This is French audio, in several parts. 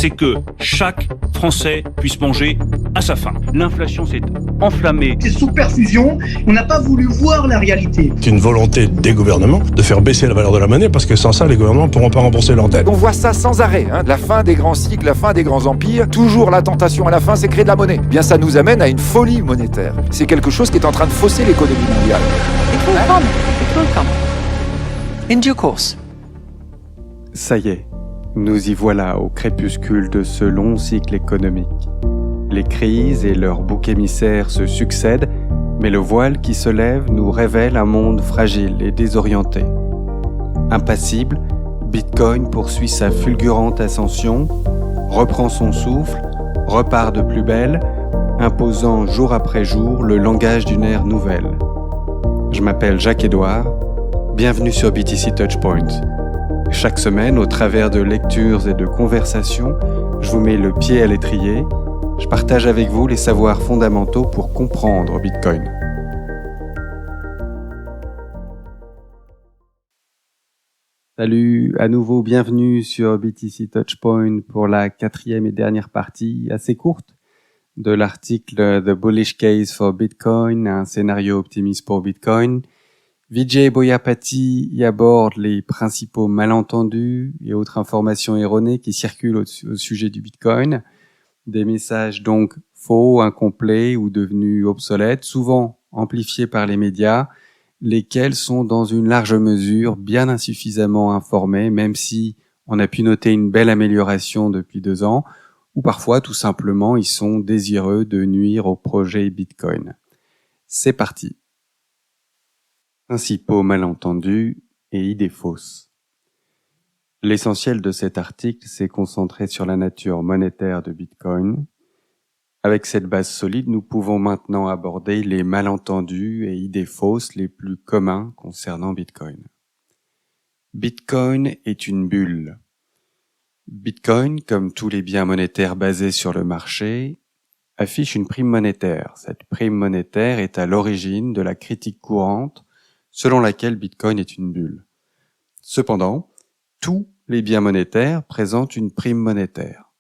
c'est que chaque Français puisse manger à sa faim. L'inflation s'est enflammée. C'est sous perfusion, on n'a pas voulu voir la réalité. C'est une volonté des gouvernements de faire baisser la valeur de la monnaie parce que sans ça, les gouvernements ne pourront pas rembourser leurs dettes. On voit ça sans arrêt, la fin des grands cycles, la fin des grands empires. Toujours la tentation à la fin, c'est créer de la monnaie. Bien, ça nous amène à une folie monétaire. C'est quelque chose qui est en train de fausser l'économie mondiale. It will come. It will come. In due course. Ça y est, nous y voilà au crépuscule de ce long cycle économique. Les crises et leurs boucs émissaires se succèdent, mais le voile qui se lève nous révèle un monde fragile et désorienté. Impassible, Bitcoin poursuit sa fulgurante ascension, reprend son souffle, repart de plus belle, imposant jour après jour le langage d'une ère nouvelle. Je m'appelle Jacques-Édouard, bienvenue sur BTC Touchpoint. Chaque semaine, au travers de lectures et de conversations, je vous mets le pied à l'étrier. Je partage avec vous les savoirs fondamentaux pour comprendre Bitcoin. Salut, à nouveau bienvenue sur BTC Touchpoint pour la 4e et dernière partie, assez courte, de l'article The Bullish Case for Bitcoin, un scénario optimiste pour Bitcoin. Vijay Boyapati y aborde les principaux malentendus et autres informations erronées qui circulent au sujet du Bitcoin. Des messages donc faux, incomplets ou devenus obsolètes, souvent amplifiés par les médias, lesquels sont dans une large mesure bien insuffisamment informés, même si on a pu noter une belle amélioration depuis 2 ans, ou parfois tout simplement ils sont désireux de nuire au projet Bitcoin. C'est parti. Principaux malentendus et idées fausses. L'essentiel de cet article s'est concentré sur la nature monétaire de Bitcoin. Avec cette base solide, nous pouvons maintenant aborder les malentendus et idées fausses les plus communs concernant Bitcoin. Bitcoin est une bulle. Bitcoin, comme tous les biens monétaires basés sur le marché, affiche une prime monétaire. Cette prime monétaire est à l'origine de la critique courante selon laquelle Bitcoin est une bulle. Cependant, tous les biens monétaires présentent une prime monétaire.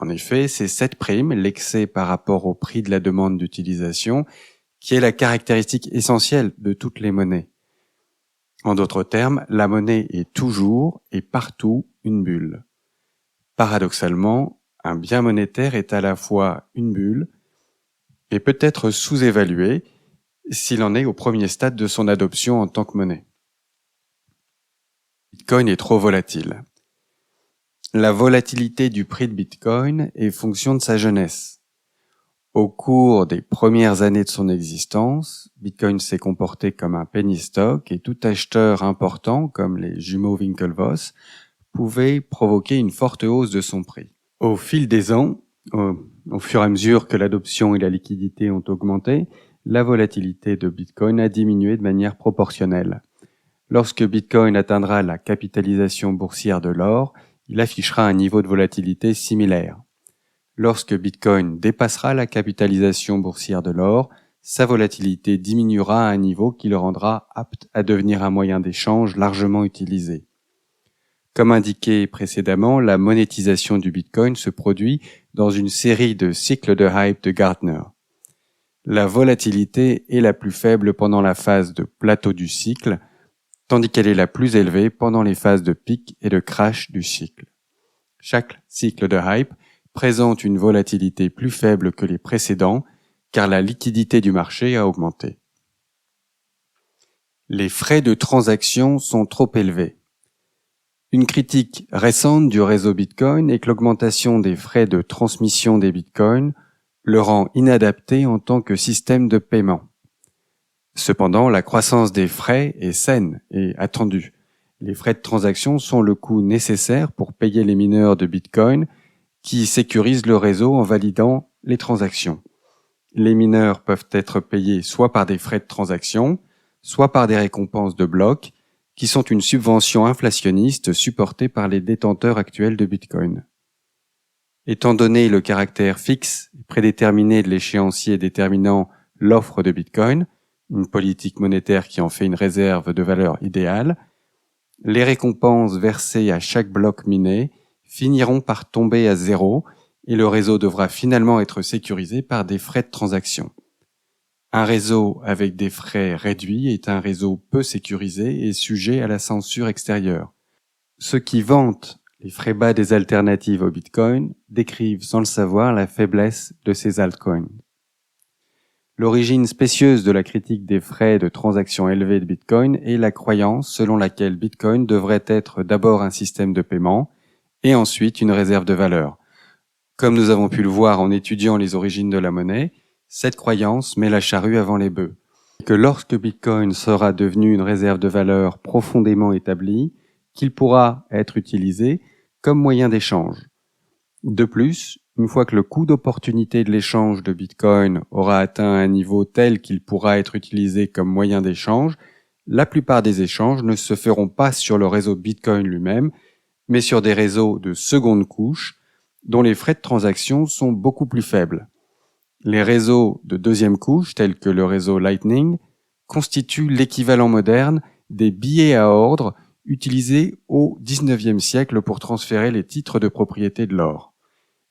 En effet, c'est cette prime, l'excès par rapport au prix de la demande d'utilisation, qui est la caractéristique essentielle de toutes les monnaies. En d'autres termes, la monnaie est toujours et partout une bulle. Paradoxalement, un bien monétaire est à la fois une bulle et peut être sous-évalué s'il en est au premier stade de son adoption en tant que monnaie. Bitcoin est trop volatile. La volatilité du prix de Bitcoin est fonction de sa jeunesse. Au cours des premières années de son existence, Bitcoin s'est comporté comme un penny stock et tout acheteur important, comme les jumeaux Winklevoss, pouvait provoquer une forte hausse de son prix. Au fil des ans, au fur et à mesure que l'adoption et la liquidité ont augmenté, la volatilité de Bitcoin a diminué de manière proportionnelle. Lorsque Bitcoin atteindra la capitalisation boursière de l'or, il affichera un niveau de volatilité similaire. Lorsque Bitcoin dépassera la capitalisation boursière de l'or, sa volatilité diminuera à un niveau qui le rendra apte à devenir un moyen d'échange largement utilisé. Comme indiqué précédemment, la monétisation du Bitcoin se produit dans une série de cycles de hype de Gartner. La volatilité est la plus faible pendant la phase de plateau du cycle, tandis qu'elle est la plus élevée pendant les phases de pic et de crash du cycle. Chaque cycle de hype présente une volatilité plus faible que les précédents, car la liquidité du marché a augmenté. Les frais de transaction sont trop élevés. Une critique récente du réseau Bitcoin est que l'augmentation des frais de transmission des Bitcoins le rend inadapté en tant que système de paiement. Cependant, la croissance des frais est saine et attendue. Les frais de transaction sont le coût nécessaire pour payer les mineurs de Bitcoin qui sécurisent le réseau en validant les transactions. Les mineurs peuvent être payés soit par des frais de transaction, soit par des récompenses de blocs, qui sont une subvention inflationniste supportée par les détenteurs actuels de Bitcoin. Étant donné le caractère fixe et prédéterminé de l'échéancier déterminant l'offre de Bitcoin, une politique monétaire qui en fait une réserve de valeur idéale, les récompenses versées à chaque bloc miné finiront par tomber à zéro et le réseau devra finalement être sécurisé par des frais de transaction. Un réseau avec des frais réduits est un réseau peu sécurisé et sujet à la censure extérieure. Ceux qui vantent les frais bas des alternatives au Bitcoin décrivent sans le savoir la faiblesse de ces altcoins. L'origine spécieuse de la critique des frais de transaction élevés de Bitcoin est la croyance selon laquelle Bitcoin devrait être d'abord un système de paiement et ensuite une réserve de valeur. Comme nous avons pu le voir en étudiant les origines de la monnaie, cette croyance met la charrue avant les bœufs. Que lorsque Bitcoin sera devenu une réserve de valeur profondément établie, qu'il pourra être utilisé comme moyen d'échange. De plus, une fois que le coût d'opportunité de l'échange de Bitcoin aura atteint un niveau tel qu'il pourra être utilisé comme moyen d'échange, la plupart des échanges ne se feront pas sur le réseau Bitcoin lui-même, mais sur des réseaux de seconde couche, dont les frais de transaction sont beaucoup plus faibles. Les réseaux de deuxième couche, tels que le réseau Lightning, constituent l'équivalent moderne des billets à ordre utilisés au XIXe siècle pour transférer les titres de propriété de l'or.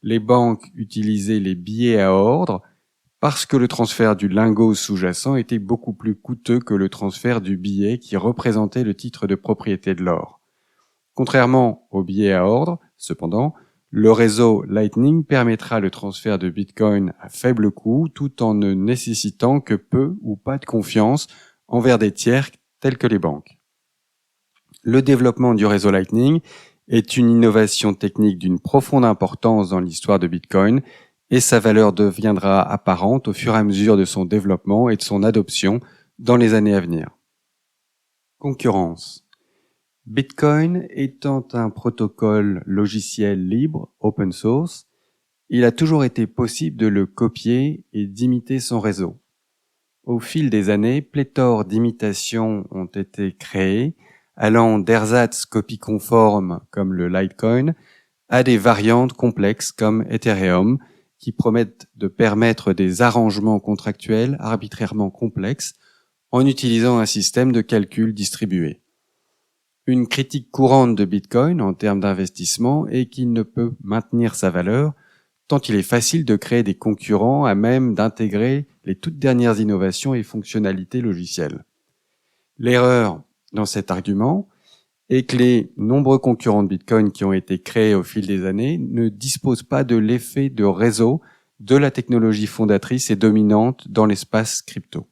Les banques utilisaient les billets à ordre parce que le transfert du lingot sous-jacent était beaucoup plus coûteux que le transfert du billet qui représentait le titre de propriété de l'or. Contrairement aux billets à ordre, cependant, le réseau Lightning permettra le transfert de Bitcoin à faible coût tout en ne nécessitant que peu ou pas de confiance envers des tiers tels que les banques. Le développement du réseau Lightning est une innovation technique d'une profonde importance dans l'histoire de Bitcoin et sa valeur deviendra apparente au fur et à mesure de son développement et de son adoption dans les années à venir. Concurrence. Bitcoin étant un protocole logiciel libre, open source, il a toujours été possible de le copier et d'imiter son réseau. Au fil des années, pléthore d'imitations ont été créées, allant d'ersatz copies conformes comme le Litecoin à des variantes complexes comme Ethereum qui promettent de permettre des arrangements contractuels arbitrairement complexes en utilisant un système de calcul distribué. Une critique courante de Bitcoin en termes d'investissement est qu'il ne peut maintenir sa valeur tant il est facile de créer des concurrents à même d'intégrer les toutes dernières innovations et fonctionnalités logicielles. L'erreur dans cet argument est que les nombreux concurrents de Bitcoin qui ont été créés au fil des années ne disposent pas de l'effet de réseau de la technologie fondatrice et dominante dans l'espace crypto.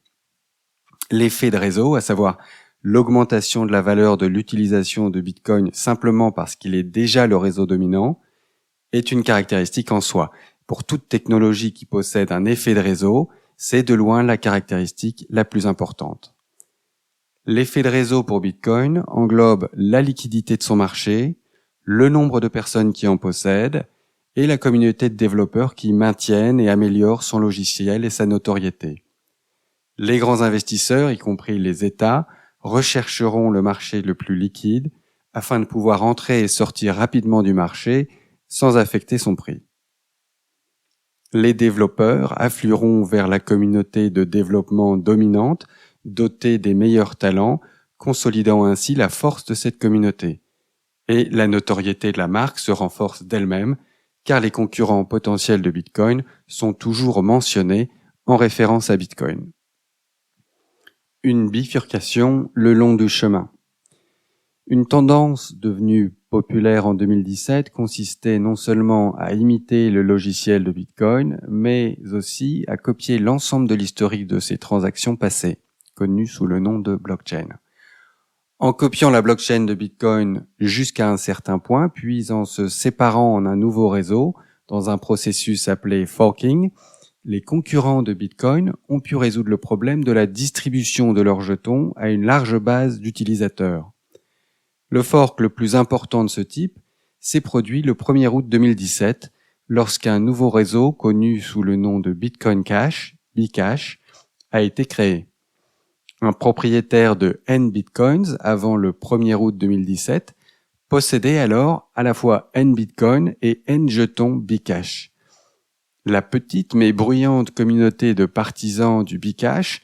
L'effet de réseau, à savoir l'augmentation de la valeur de l'utilisation de Bitcoin simplement parce qu'il est déjà le réseau dominant, est une caractéristique en soi. Pour toute technologie qui possède un effet de réseau, c'est de loin la caractéristique la plus importante. L'effet de réseau pour Bitcoin englobe la liquidité de son marché, le nombre de personnes qui en possèdent et la communauté de développeurs qui maintiennent et améliorent son logiciel et sa notoriété. Les grands investisseurs, y compris les États, rechercheront le marché le plus liquide afin de pouvoir entrer et sortir rapidement du marché sans affecter son prix. Les développeurs afflueront vers la communauté de développement dominante, dotée des meilleurs talents, consolidant ainsi la force de cette communauté. Et la notoriété de la marque se renforce d'elle-même, car les concurrents potentiels de Bitcoin sont toujours mentionnés en référence à Bitcoin. Une bifurcation le long du chemin. Une tendance devenue populaire en 2017 consistait non seulement à imiter le logiciel de Bitcoin, mais aussi à copier l'ensemble de l'historique de ses transactions passées, connues sous le nom de blockchain. En copiant la blockchain de Bitcoin jusqu'à un certain point, puis en se séparant en un nouveau réseau, dans un processus appelé forking, les concurrents de Bitcoin ont pu résoudre le problème de la distribution de leurs jetons à une large base d'utilisateurs. Le fork le plus important de ce type s'est produit le 1er août 2017, lorsqu'un nouveau réseau connu sous le nom de Bitcoin Cash, Bcash, a été créé. Un propriétaire de N bitcoins avant le 1er août 2017 possédait alors à la fois N bitcoin et N jetons Bcash. La petite mais bruyante communauté de partisans du Bcash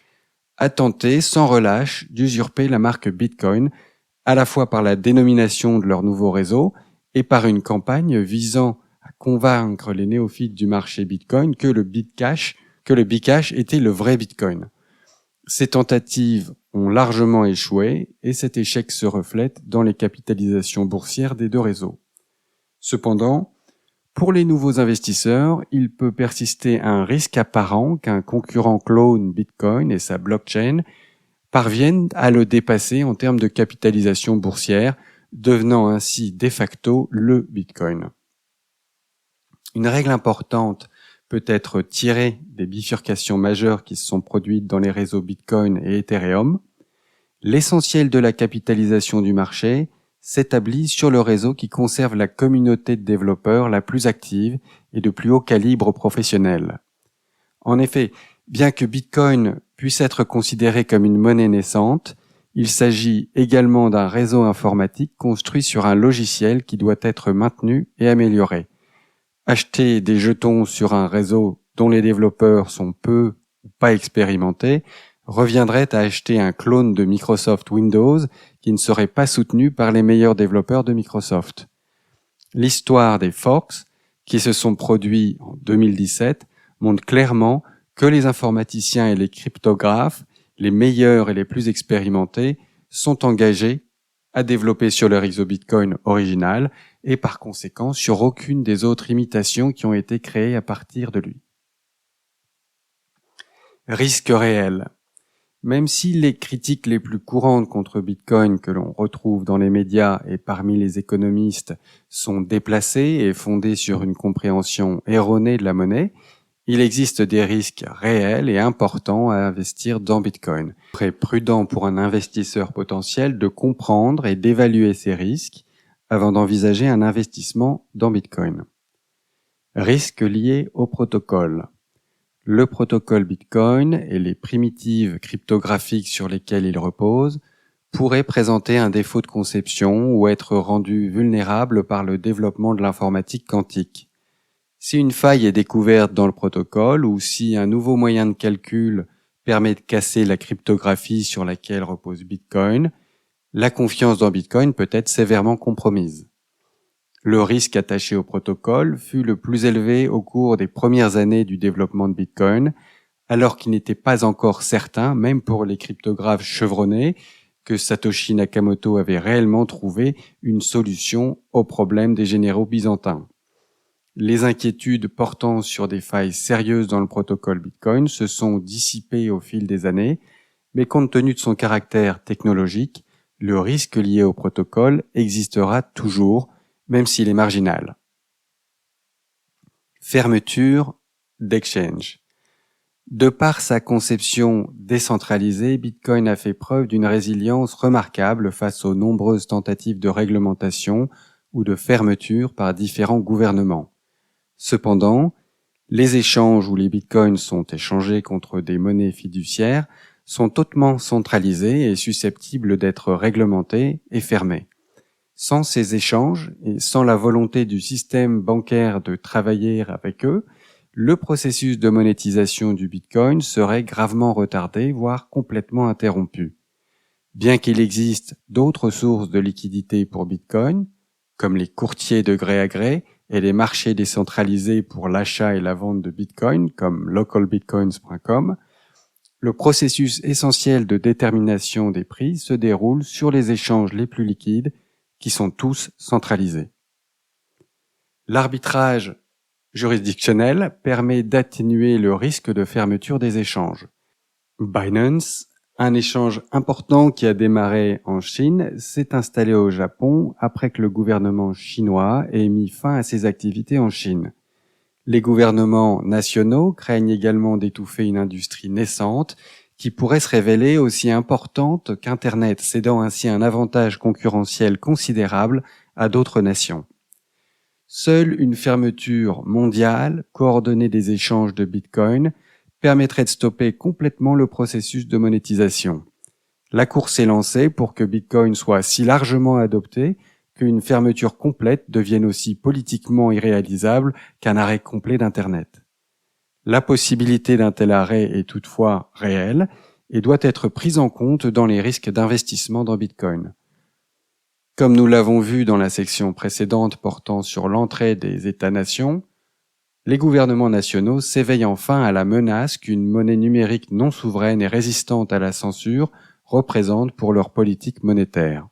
a tenté sans relâche d'usurper la marque Bitcoin à la fois par la dénomination de leur nouveau réseau et par une campagne visant à convaincre les néophytes du marché Bitcoin que le Bcash était le vrai Bitcoin. Ces tentatives ont largement échoué et cet échec se reflète dans les capitalisations boursières des deux réseaux. Cependant, pour les nouveaux investisseurs, il peut persister un risque apparent qu'un concurrent clone Bitcoin et sa blockchain parviennent à le dépasser en termes de capitalisation boursière, devenant ainsi de facto le Bitcoin. Une règle importante peut être tirée des bifurcations majeures qui se sont produites dans les réseaux Bitcoin et Ethereum. L'essentiel de la capitalisation du marché s'établit sur le réseau qui conserve la communauté de développeurs la plus active et de plus haut calibre professionnel. En effet, bien que Bitcoin puisse être considéré comme une monnaie naissante, il s'agit également d'un réseau informatique construit sur un logiciel qui doit être maintenu et amélioré. Acheter des jetons sur un réseau dont les développeurs sont peu ou pas expérimentés reviendrait à acheter un clone de Microsoft Windows qui ne serait pas soutenu par les meilleurs développeurs de Microsoft. L'histoire des forks, qui se sont produits en 2017, montre clairement que les informaticiens et les cryptographes, les meilleurs et les plus expérimentés, sont engagés à développer sur le réseau Bitcoin original et par conséquent sur aucune des autres imitations qui ont été créées à partir de lui. Risque réel. Même si les critiques les plus courantes contre Bitcoin que l'on retrouve dans les médias et parmi les économistes sont déplacées et fondées sur une compréhension erronée de la monnaie, il existe des risques réels et importants à investir dans Bitcoin. Très prudent pour un investisseur potentiel de comprendre et d'évaluer ces risques avant d'envisager un investissement dans Bitcoin. Risques liés au protocole. Le protocole Bitcoin et les primitives cryptographiques sur lesquelles il repose pourraient présenter un défaut de conception ou être rendus vulnérables par le développement de l'informatique quantique. Si une faille est découverte dans le protocole ou si un nouveau moyen de calcul permet de casser la cryptographie sur laquelle repose Bitcoin, la confiance dans Bitcoin peut être sévèrement compromise. Le risque attaché au protocole fut le plus élevé au cours des premières années du développement de Bitcoin, alors qu'il n'était pas encore certain, même pour les cryptographes chevronnés, que Satoshi Nakamoto avait réellement trouvé une solution au problème des généraux byzantins. Les inquiétudes portant sur des failles sérieuses dans le protocole Bitcoin se sont dissipées au fil des années, mais compte tenu de son caractère technologique, le risque lié au protocole existera toujours, même s'il est marginal. Fermeture d'exchange. De par sa conception décentralisée, Bitcoin a fait preuve d'une résilience remarquable face aux nombreuses tentatives de réglementation ou de fermeture par différents gouvernements. Cependant, les échanges où les bitcoins sont échangés contre des monnaies fiduciaires sont hautement centralisés et susceptibles d'être réglementés et fermés. Sans ces échanges et sans la volonté du système bancaire de travailler avec eux, le processus de monétisation du Bitcoin serait gravement retardé, voire complètement interrompu. Bien qu'il existe d'autres sources de liquidité pour Bitcoin, comme les courtiers de gré à gré et les marchés décentralisés pour l'achat et la vente de Bitcoin, comme localbitcoins.com, le processus essentiel de détermination des prix se déroule sur les échanges les plus liquides, qui sont tous centralisés. L'arbitrage juridictionnel permet d'atténuer le risque de fermeture des échanges. Binance, un échange important qui a démarré en Chine, s'est installé au Japon après que le gouvernement chinois ait mis fin à ses activités en Chine. Les gouvernements nationaux craignent également d'étouffer une industrie naissante qui pourrait se révéler aussi importante qu'Internet, cédant ainsi un avantage concurrentiel considérable à d'autres nations. Seule une fermeture mondiale, coordonnée des échanges de Bitcoin, permettrait de stopper complètement le processus de monétisation. La course est lancée pour que Bitcoin soit si largement adopté qu'une fermeture complète devienne aussi politiquement irréalisable qu'un arrêt complet d'Internet. La possibilité d'un tel arrêt est toutefois réelle et doit être prise en compte dans les risques d'investissement dans Bitcoin. Comme nous l'avons vu dans la section précédente portant sur l'entrée des États-nations, les gouvernements nationaux s'éveillent enfin à la menace qu'une monnaie numérique non souveraine et résistante à la censure représente pour leur politique monétaire.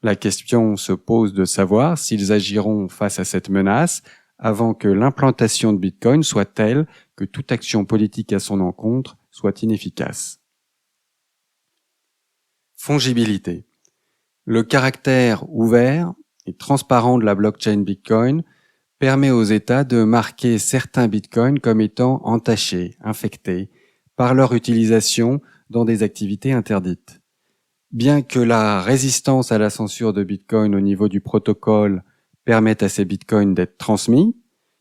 La question se pose de savoir s'ils agiront face à cette menace avant que l'implantation de Bitcoin soit telle que toute action politique à son encontre soit inefficace. Fongibilité. Le caractère ouvert et transparent de la blockchain Bitcoin permet aux États de marquer certains Bitcoins comme étant entachés, infectés, par leur utilisation dans des activités interdites. Bien que la résistance à la censure de Bitcoin au niveau du protocole permette à ces Bitcoins d'être transmis,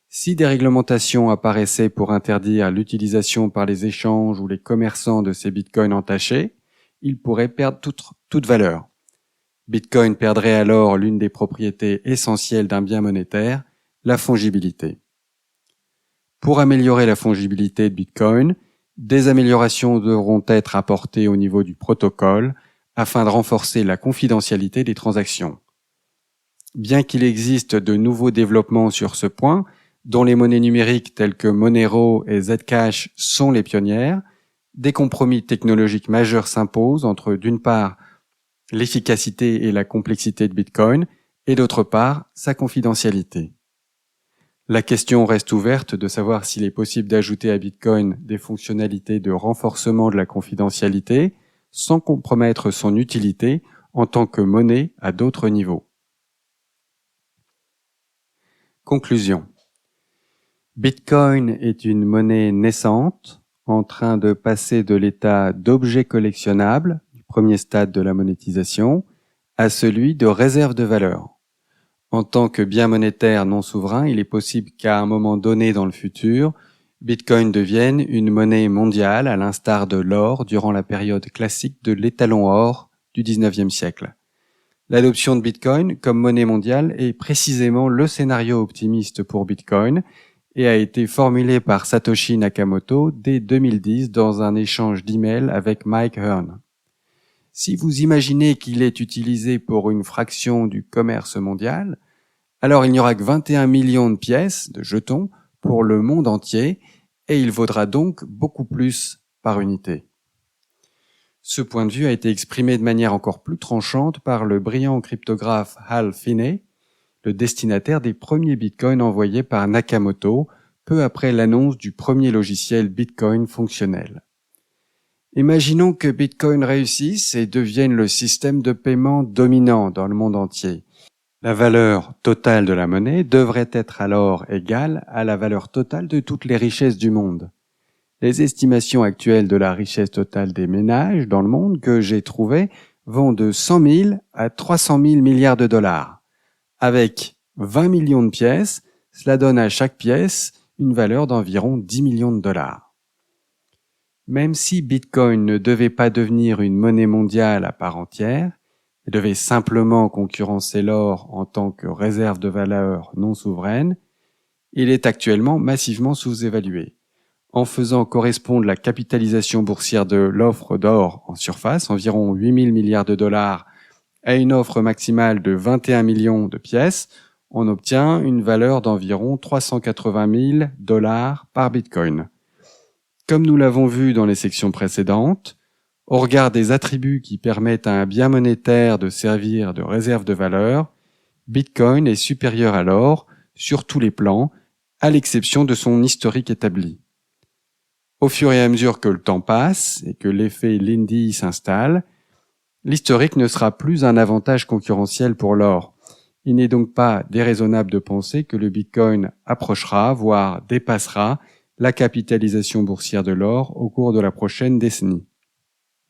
si des réglementations apparaissaient pour interdire l'utilisation par les échanges ou les commerçants de ces Bitcoins entachés, ils pourraient perdre toute valeur. Bitcoin perdrait alors l'une des propriétés essentielles d'un bien monétaire, la fongibilité. Pour améliorer la fongibilité de Bitcoin, des améliorations devront être apportées au niveau du protocole afin de renforcer la confidentialité des transactions. Bien qu'il existe de nouveaux développements sur ce point, dont les monnaies numériques telles que Monero et Zcash sont les pionnières, des compromis technologiques majeurs s'imposent entre, d'une part, l'efficacité et la complexité de Bitcoin, et d'autre part, sa confidentialité. La question reste ouverte de savoir s'il est possible d'ajouter à Bitcoin des fonctionnalités de renforcement de la confidentialité sans compromettre son utilité en tant que monnaie à d'autres niveaux. Conclusion. Bitcoin est une monnaie naissante, en train de passer de l'état d'objet collectionnable, du premier stade de la monétisation, à celui de réserve de valeur. En tant que bien monétaire non souverain, il est possible qu'à un moment donné dans le futur, Bitcoin devienne une monnaie mondiale à l'instar de l'or durant la période classique de l'étalon or du XIXe siècle. L'adoption de Bitcoin comme monnaie mondiale est précisément le scénario optimiste pour Bitcoin et a été formulé par Satoshi Nakamoto dès 2010 dans un échange d'emails avec Mike Hearn. Si vous imaginez qu'il est utilisé pour une fraction du commerce mondial, alors il n'y aura que 21 millions de pièces, de jetons, pour le monde entier, et il vaudra donc beaucoup plus par unité. Ce point de vue a été exprimé de manière encore plus tranchante par le brillant cryptographe Hal Finney, le destinataire des premiers bitcoins envoyés par Nakamoto, peu après l'annonce du premier logiciel Bitcoin fonctionnel. Imaginons que Bitcoin réussisse et devienne le système de paiement dominant dans le monde entier. La valeur totale de la monnaie devrait être alors égale à la valeur totale de toutes les richesses du monde. Les estimations actuelles de la richesse totale des ménages dans le monde que j'ai trouvées vont de 100 000 à 300 000 milliards de dollars. Avec 20 millions de pièces, cela donne à chaque pièce une valeur d'environ 10 millions de dollars. Même si Bitcoin ne devait pas devenir une monnaie mondiale à part entière, et devait simplement concurrencer l'or en tant que réserve de valeur non souveraine, il est actuellement massivement sous-évalué. En faisant correspondre la capitalisation boursière de l'offre d'or en surface, environ 8 000 milliards de dollars, à une offre maximale de 21 millions de pièces, on obtient une valeur d'environ 380 000 dollars par Bitcoin. Comme nous l'avons vu dans les sections précédentes, au regard des attributs qui permettent à un bien monétaire de servir de réserve de valeur, Bitcoin est supérieur à l'or sur tous les plans, à l'exception de son historique établi. Au fur et à mesure que le temps passe et que l'effet Lindy s'installe, l'historique ne sera plus un avantage concurrentiel pour l'or. Il n'est donc pas déraisonnable de penser que le Bitcoin approchera, voire dépassera, la capitalisation boursière de l'or au cours de la prochaine décennie.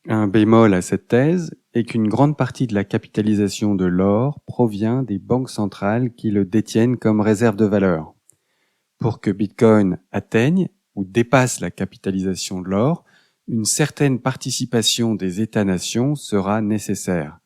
Un bémol à cette thèse est qu'une grande partie de la capitalisation de l'or provient des banques centrales qui le détiennent comme réserve de valeur. Pour que Bitcoin atteigne ou dépasse la capitalisation de l'or, une certaine participation des États-nations sera nécessaire.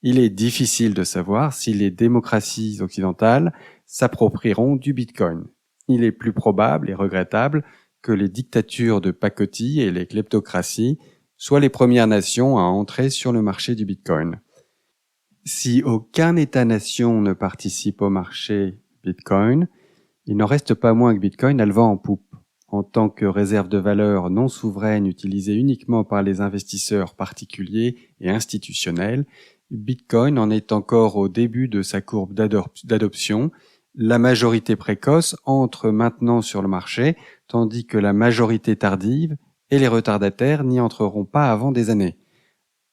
Il est difficile de savoir si les démocraties occidentales s'approprieront du Bitcoin. Il est plus probable et regrettable que les dictatures de pacotille et les kleptocraties soient les premières nations à entrer sur le marché du Bitcoin. Si aucun État-nation ne participe au marché Bitcoin, il n'en reste pas moins que Bitcoin a le vent en poupe. En tant que réserve de valeur non souveraine utilisée uniquement par les investisseurs particuliers et institutionnels, Bitcoin en est encore au début de sa courbe d'adoption. La majorité précoce entre maintenant sur le marché, tandis que la majorité tardive et les retardataires n'y entreront pas avant des années.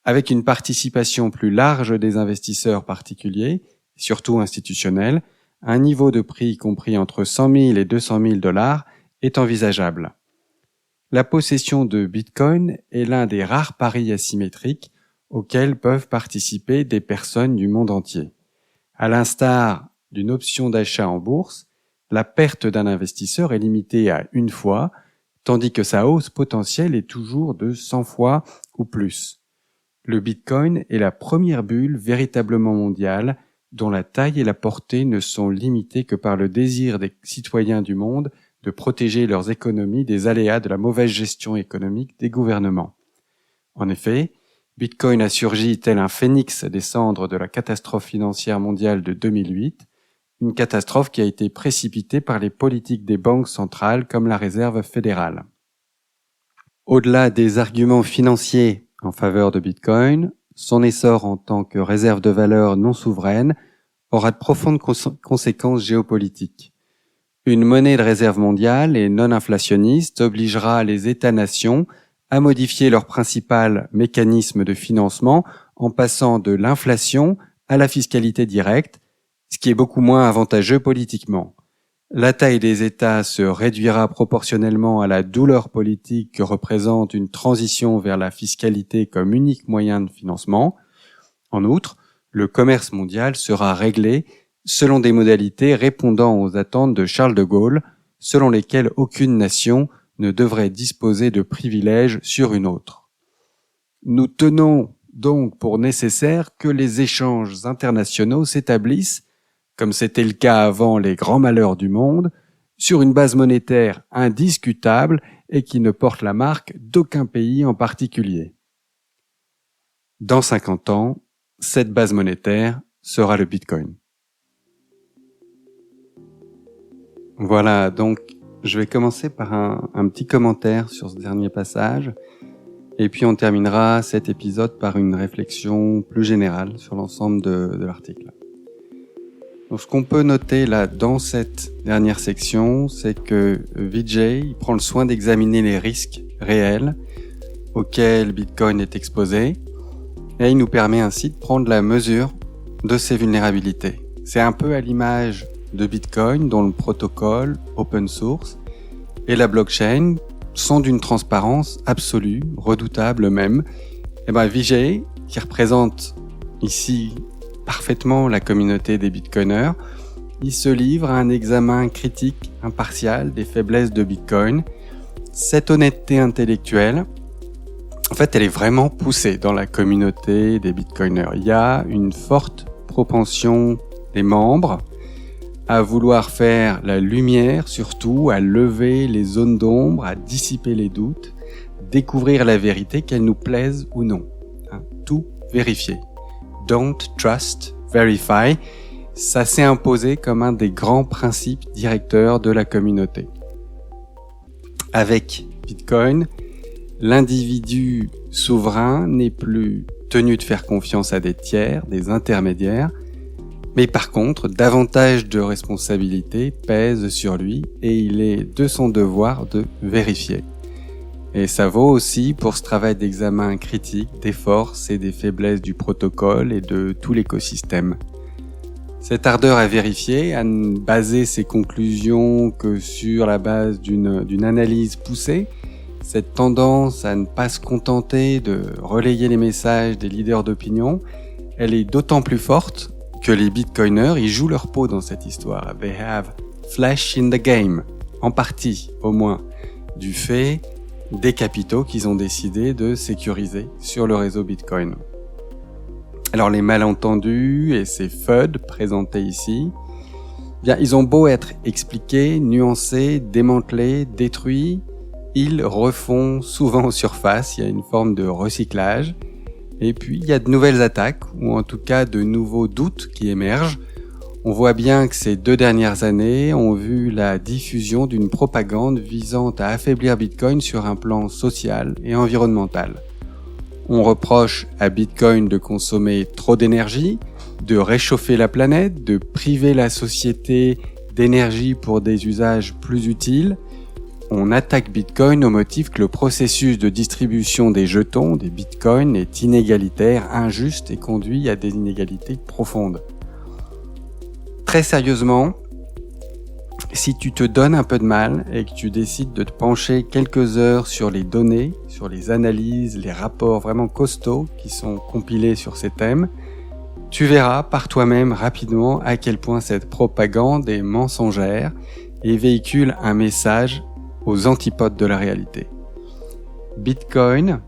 Avec une participation plus large des investisseurs particuliers, surtout institutionnels, un niveau de prix compris entre 100 000 et 200 000 $ est envisageable. La possession de Bitcoin est l'un des rares paris asymétriques auxquels peuvent participer des personnes du monde entier. À l'instar d'une option d'achat en bourse, la perte d'un investisseur est limitée à une fois, tandis que sa hausse potentielle est toujours de 100 fois ou plus. Le Bitcoin est la première bulle véritablement mondiale dont la taille et la portée ne sont limitées que par le désir des citoyens du monde de protéger leurs économies des aléas de la mauvaise gestion économique des gouvernements. En effet, Bitcoin a surgi tel un phénix des cendres de la catastrophe financière mondiale de 2008, une catastrophe qui a été précipitée par les politiques des banques centrales comme la Réserve fédérale. Au-delà des arguments financiers en faveur de Bitcoin, son essor en tant que réserve de valeur non souveraine aura de profondes conséquences géopolitiques. Une monnaie de réserve mondiale et non inflationniste obligera les États-nations à modifier leur principal mécanisme de financement en passant de l'inflation à la fiscalité directe, ce qui est beaucoup moins avantageux politiquement. La taille des États se réduira proportionnellement à la douleur politique que représente une transition vers la fiscalité comme unique moyen de financement. En outre, le commerce mondial sera réglé selon des modalités répondant aux attentes de Charles de Gaulle, selon lesquelles aucune nation ne devrait disposer de privilèges sur une autre. Nous tenons donc pour nécessaire que les échanges internationaux s'établissent, comme c'était le cas avant les grands malheurs du monde, sur une base monétaire indiscutable et qui ne porte la marque d'aucun pays en particulier. Dans 50 ans, cette base monétaire sera le Bitcoin. Voilà, donc je vais commencer par un petit commentaire sur ce dernier passage, et puis on terminera cet épisode par une réflexion plus générale sur l'ensemble de l'article. Donc, ce qu'on peut noter là dans cette dernière section, c'est que Vijay prend le soin d'examiner les risques réels auxquels Bitcoin est exposé, et il nous permet ainsi de prendre la mesure de ses vulnérabilités. C'est un peu à l'image de Bitcoin, dont le protocole open source et la blockchain sont d'une transparence absolue, redoutable même. Et Vijay, qui représente ici parfaitement la communauté des Bitcoiners, il se livre à un examen critique, impartial des faiblesses de Bitcoin. Cette honnêteté intellectuelle, en fait, elle est vraiment poussée dans la communauté des Bitcoiners. Il y a une forte propension des membres à vouloir faire la lumière, surtout à lever les zones d'ombre, à dissiper les doutes, découvrir la vérité, qu'elle nous plaise ou non. Tout vérifier. Don't trust, verify. Ça s'est imposé comme un des grands principes directeurs de la communauté. Avec Bitcoin, l'individu souverain n'est plus tenu de faire confiance à des tiers, des intermédiaires, mais par contre, davantage de responsabilités pèsent sur lui et il est de son devoir de vérifier. Et ça vaut aussi pour ce travail d'examen critique des forces et des faiblesses du protocole et de tout l'écosystème. Cette ardeur à vérifier, à ne baser ses conclusions que sur la base d'une analyse poussée, cette tendance à ne pas se contenter de relayer les messages des leaders d'opinion, elle est d'autant plus forte que les Bitcoiners, ils jouent leur peau dans cette histoire. They have flesh in the game, en partie au moins, du fait des capitaux qu'ils ont décidé de sécuriser sur le réseau Bitcoin. Alors les malentendus et ces FUD présentés ici, bien ils ont beau être expliqués, nuancés, démantelés, détruits, ils refont souvent en surface, il y a une forme de recyclage. Et puis, il y a de nouvelles attaques, ou en tout cas de nouveaux doutes qui émergent. On voit bien que ces 2 dernières années ont vu la diffusion d'une propagande visant à affaiblir Bitcoin sur un plan social et environnemental. On reproche à Bitcoin de consommer trop d'énergie, de réchauffer la planète, de priver la société d'énergie pour des usages plus utiles. On attaque Bitcoin au motif que le processus de distribution des jetons, des Bitcoins, est inégalitaire, injuste et conduit à des inégalités profondes. Très sérieusement, si tu te donnes un peu de mal et que tu décides de te pencher quelques heures sur les données, sur les analyses, les rapports vraiment costauds qui sont compilés sur ces thèmes, tu verras par toi-même rapidement à quel point cette propagande est mensongère et véhicule un message aux antipodes de la réalité. Bitcoin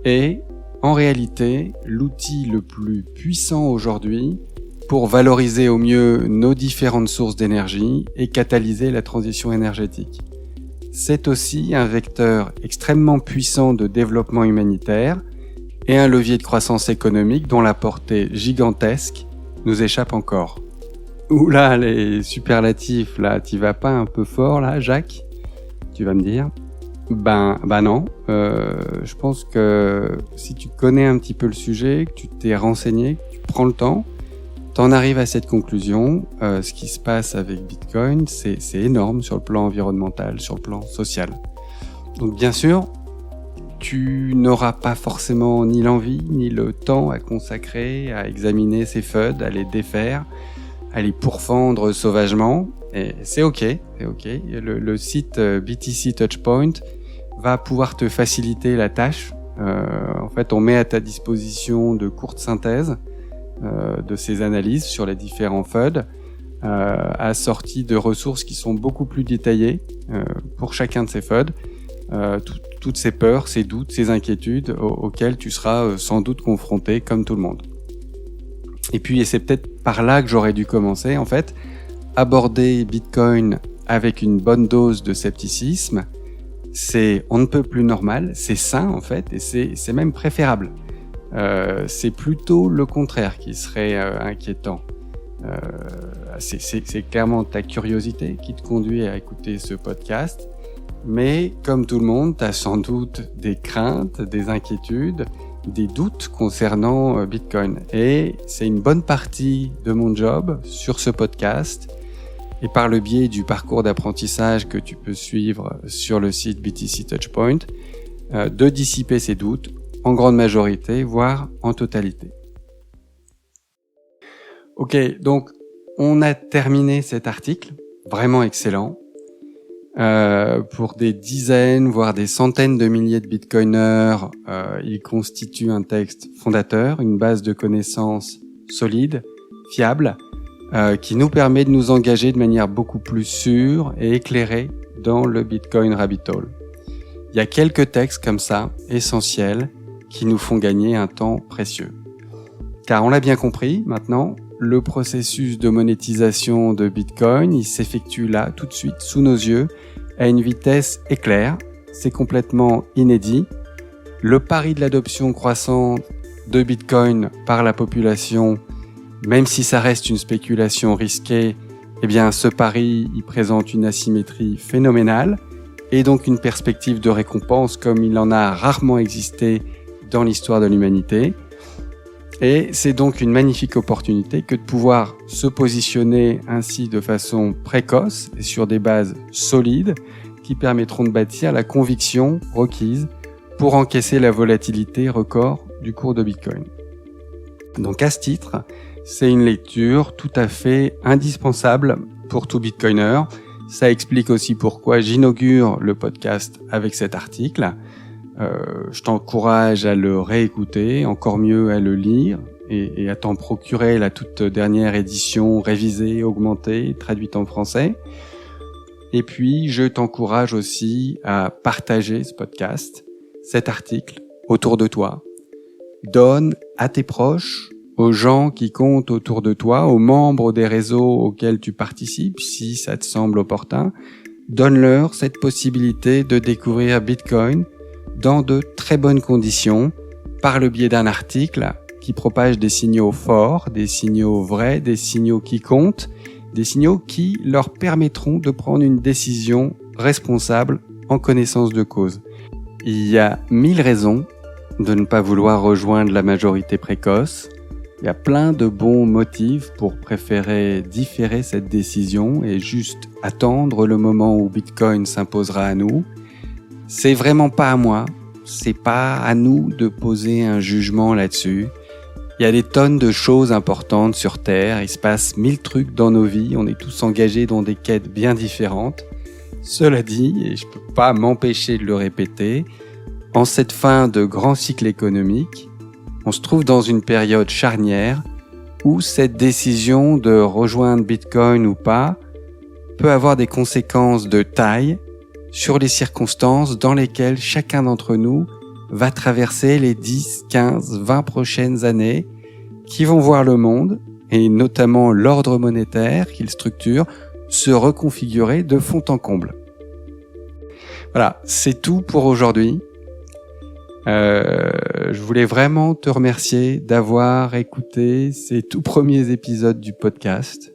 est en réalité l'outil le plus puissant aujourd'hui pour valoriser au mieux nos différentes sources d'énergie et catalyser la transition énergétique. C'est aussi un vecteur extrêmement puissant de développement humanitaire et un levier de croissance économique dont la portée gigantesque nous échappe encore. Oula, les superlatifs, là, t'y vas pas un peu fort, là, Jacques ? Tu vas me dire ? Ben non. Je pense que si tu connais un petit peu le sujet, que tu t'es renseigné, que tu prends le temps, t'en arrives à cette conclusion. Ce qui se passe avec Bitcoin, c'est énorme sur le plan environnemental, sur le plan social. Donc bien sûr, tu n'auras pas forcément ni l'envie, ni le temps à consacrer à examiner ces FUD, à les défaire, à les pourfendre sauvagement. Et c'est ok. Le site BTC Touchpoint va pouvoir te faciliter la tâche. En fait, on met à ta disposition de courtes synthèses de ces analyses sur les différents FUD, assorties de ressources qui sont beaucoup plus détaillées pour chacun de ces FUD, toutes ces peurs, ces doutes, ces inquiétudes auxquelles tu seras sans doute confronté comme tout le monde. Et puis, et c'est peut-être par là que j'aurais dû commencer, en fait, aborder Bitcoin avec une bonne dose de scepticisme, c'est on ne peut plus normal, c'est sain en fait, et c'est même préférable. C'est plutôt le contraire qui serait inquiétant. C'est clairement ta curiosité qui te conduit à écouter ce podcast, mais comme tout le monde, tu as sans doute des craintes, des inquiétudes, des doutes concernant Bitcoin. Et c'est une bonne partie de mon job sur ce podcast, et par le biais du parcours d'apprentissage que tu peux suivre sur le site BTC Touchpoint, de dissiper ces doutes en grande majorité, voire en totalité. Ok, donc on a terminé cet article, vraiment excellent. Pour des dizaines, voire des centaines de milliers de bitcoiners, il constitue un texte fondateur, une base de connaissances solide, fiable, qui nous permet de nous engager de manière beaucoup plus sûre et éclairée dans le Bitcoin Rabbit Hole. Il y a quelques textes comme ça, essentiels, qui nous font gagner un temps précieux. Car on l'a bien compris, maintenant, le processus de monétisation de Bitcoin, il s'effectue là, tout de suite, sous nos yeux, à une vitesse éclair. C'est complètement inédit. Le pari de l'adoption croissante de Bitcoin par la population, même si ça reste une spéculation risquée, eh bien, ce pari, il présente une asymétrie phénoménale et donc une perspective de récompense comme il en a rarement existé dans l'histoire de l'humanité. Et c'est donc une magnifique opportunité que de pouvoir se positionner ainsi de façon précoce et sur des bases solides qui permettront de bâtir la conviction requise pour encaisser la volatilité record du cours de Bitcoin. Donc à ce titre, c'est une lecture tout à fait indispensable pour tout Bitcoiner. Ça explique aussi pourquoi j'inaugure le podcast avec cet article. Je t'encourage à le réécouter, encore mieux à le lire et à t'en procurer la toute dernière édition révisée, augmentée, traduite en français. Et puis, je t'encourage aussi à partager ce podcast, cet article, autour de toi. Donne à tes proches, aux gens qui comptent autour de toi, aux membres des réseaux auxquels tu participes, si ça te semble opportun. Donne-leur cette possibilité de découvrir Bitcoin dans de très bonnes conditions, par le biais d'un article qui propage des signaux forts, des signaux vrais, des signaux qui comptent, des signaux qui leur permettront de prendre une décision responsable en connaissance de cause. Il y a 1000 raisons de ne pas vouloir rejoindre la majorité précoce. Il y a plein de bons motifs pour préférer différer cette décision et juste attendre le moment où Bitcoin s'imposera à nous. C'est vraiment pas à moi, c'est pas à nous de poser un jugement là-dessus. Il y a des tonnes de choses importantes sur Terre, il se passe 1000 trucs dans nos vies, on est tous engagés dans des quêtes bien différentes. Cela dit, et je peux pas m'empêcher de le répéter, en cette fin de grand cycle économique, on se trouve dans une période charnière où cette décision de rejoindre Bitcoin ou pas peut avoir des conséquences de taille sur les circonstances dans lesquelles chacun d'entre nous va traverser les 10, 15, 20 prochaines années qui vont voir le monde, et notamment l'ordre monétaire qu'il structure, se reconfigurer de fond en comble. Voilà, c'est tout pour aujourd'hui. Je voulais vraiment te remercier d'avoir écouté ces tout premiers épisodes du podcast.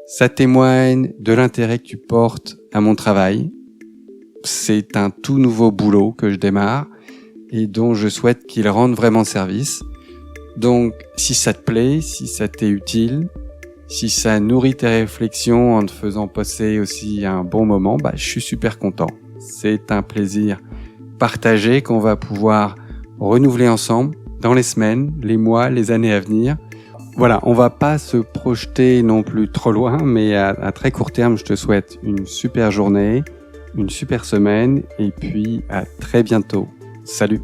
Ça témoigne de l'intérêt que tu portes à mon travail. C'est un tout nouveau boulot que je démarre et dont je souhaite qu'il rende vraiment service. Donc, si ça te plaît, si ça t'est utile, si ça nourrit tes réflexions en te faisant passer aussi un bon moment, je suis super content. C'est un plaisir partagé qu'on va pouvoir renouveler ensemble dans les semaines, les mois, les années à venir. Voilà, on va pas se projeter non plus trop loin, mais à très court terme, je te souhaite une super journée, une super semaine, et puis à très bientôt. Salut!